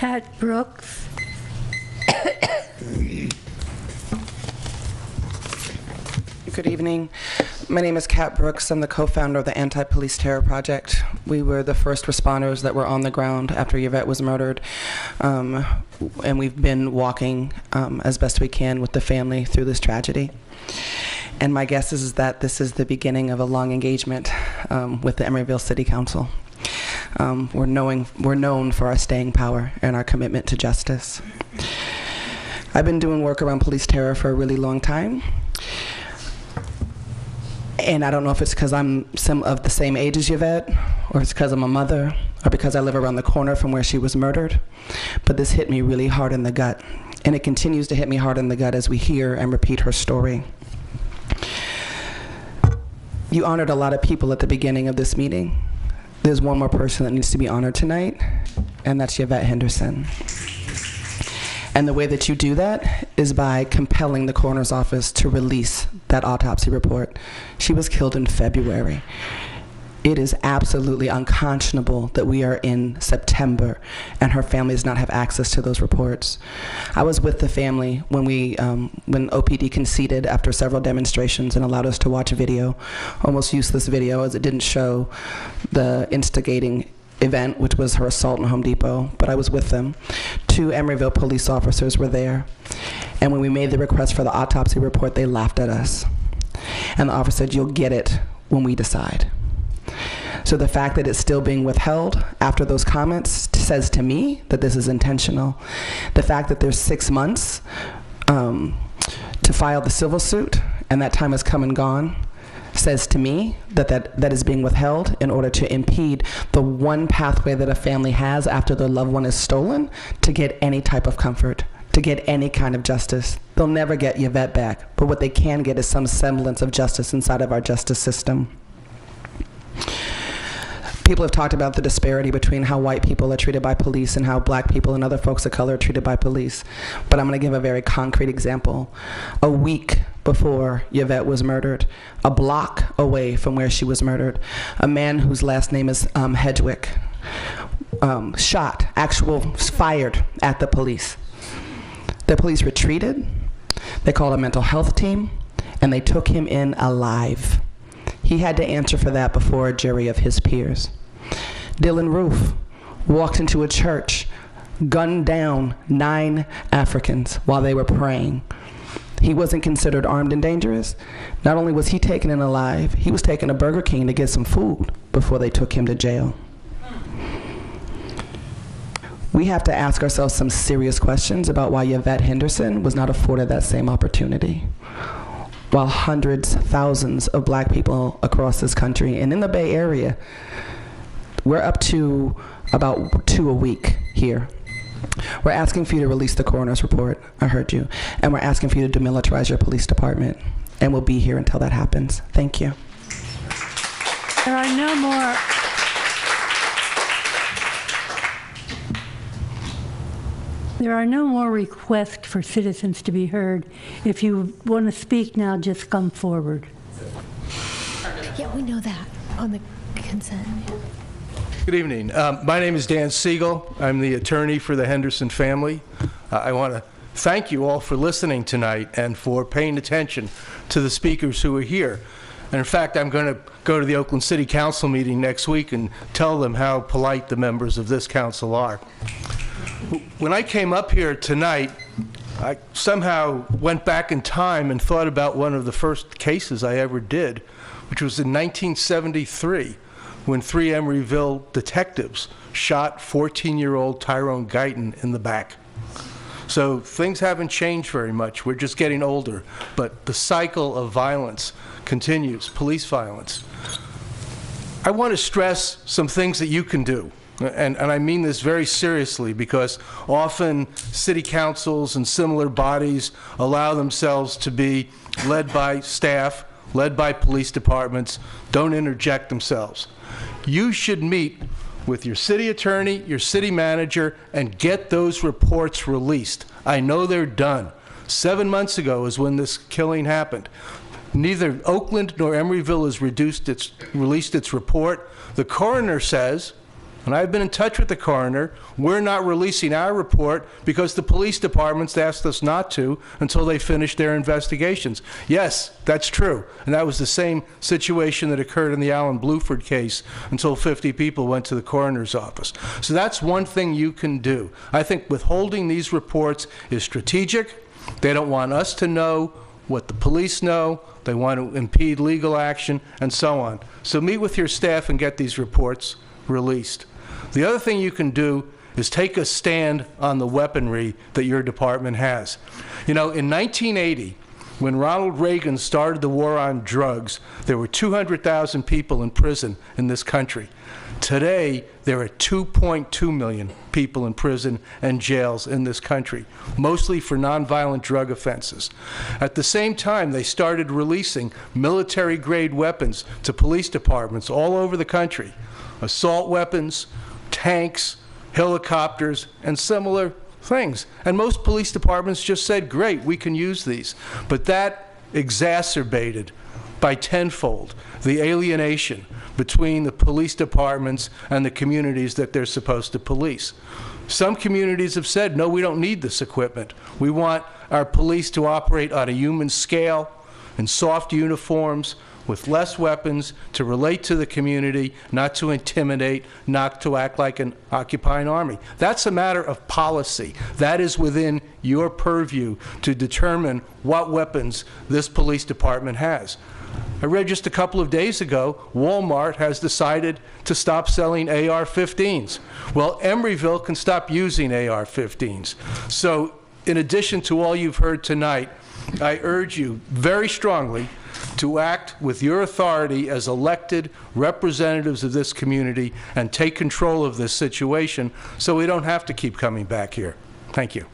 Kat Brooks. Good evening. My name is Kat Brooks. I'm the co-founder of the Anti-Police Terror Project. We were the first responders that were on the ground after Yuvette was murdered. And we've been walking as best we can with the family through this tragedy. And my guess is that this is the beginning of a long engagement with the Emeryville City Council. We're known for our staying power and our commitment to justice. I've been doing work around police terror for a really long time. And I don't know if it's because I'm of the same age as Yuvette, or it's because I'm a mother, or because I live around the corner from where she was murdered. But this hit me really hard in the gut. And it continues to hit me hard in the gut as we hear and repeat her story. You honored a lot of people at the beginning of this meeting. There's one more person that needs to be honored tonight, and that's Yuvette Hendersen. And the way that you do that is by compelling the coroner's office to release that autopsy report. She was killed in February. It is absolutely unconscionable that we are in September and her family does not have access to those reports. I was with the family when when OPD conceded after several demonstrations and allowed us to watch a video, almost useless video as it didn't show the instigating event, which was her assault in Home Depot, but I was with them. 2 Emeryville police officers were there. And when we made the request for the autopsy report, they laughed at us. And the officer said, "You'll get it when we decide." So the fact that it's still being withheld after those comments says to me that this is intentional. The fact that there's 6 months to file the civil suit, and that time has come and gone, says to me that is being withheld in order to impede the one pathway that a family has after their loved one is stolen to get any type of comfort, to get any kind of justice. They'll never get Yuvette back, but what they can get is some semblance of justice inside of our justice system. People have talked about the disparity between how white people are treated by police and how black people and other folks of color are treated by police. But I'm going to give a very concrete example. A week before Yuvette was murdered, a block away from where she was murdered, a man whose last name is Hedgewick, fired at the police. The police retreated, they called a mental health team, and they took him in alive. He had to answer for that before a jury of his peers. Dylan Roof walked into a church, gunned down 9 Africans while they were praying. He wasn't considered armed and dangerous. Not only was he taken in alive, he was taken to Burger King to get some food before they took him to jail. We have to ask ourselves some serious questions about why Yuvette Hendersen was not afforded that same opportunity. While hundreds, thousands of black people across this country and in the Bay Area, we're up to about 2 a week here. We're asking for you to release the coroner's report, I heard you, and we're asking for you to demilitarize your police department, and we'll be here until that happens. Thank you. There are no more. There are no more requests for citizens to be heard. If you want to speak now, just come forward. Yeah, we know that on the consent. Good evening. My name is Dan Siegel. I'm the attorney for the Hendersen family. I want to thank you all for listening tonight and for paying attention to the speakers who are here. And in fact, I'm going to go to the Oakland City Council meeting next week and tell them how polite the members of this council are. When I came up here tonight, I somehow went back in time and thought about one of the first cases I ever did, which was in 1973, when 3 Emeryville detectives shot 14-year-old Tyrone Guyton in the back. So things haven't changed very much. We're just getting older. But the cycle of violence continues, police violence. I want to stress some things that you can do. And I mean this very seriously, because often city councils and similar bodies allow themselves to be led by staff, led by police departments, don't interject themselves. You should meet with your city attorney, your city manager, and get those reports released. I know they're done. 7 months ago is when this killing happened. Neither Oakland nor Emeryville has released its report. The coroner says And I've been in touch with the coroner. We're not releasing our report because the police departments asked us not to until they finish their investigations. Yes, that's true. And that was the same situation that occurred in the Alan Bluford case until 50 people went to the coroner's office. So that's one thing you can do. I think withholding these reports is strategic. They don't want us to know what the police know. They want to impede legal action and so on. So meet with your staff and get these reports released. The other thing you can do is take a stand on the weaponry that your department has. You know, in 1980, when Ronald Reagan started the war on drugs, there were 200,000 people in prison in this country. Today, there are 2.2 million people in prison and jails in this country, mostly for nonviolent drug offenses. At the same time, they started releasing military-grade weapons to police departments all over the country. Assault weapons, tanks, helicopters, and similar things. And most police departments just said, great, we can use these. But that exacerbated by tenfold the alienation between the police departments and the communities that they're supposed to police. Some communities have said, no, we don't need this equipment. We want our police to operate on a human scale, in soft uniforms, with less weapons, to relate to the community, not to intimidate, not to act like an occupying army. That's a matter of policy. That is within your purview to determine what weapons this police department has. I read just a couple of days ago, Walmart has decided to stop selling AR-15s. Well, Emeryville can stop using AR-15s. So in addition to all you've heard tonight, I urge you very strongly to act with your authority as elected representatives of this community and take control of this situation so we don't have to keep coming back here. Thank you.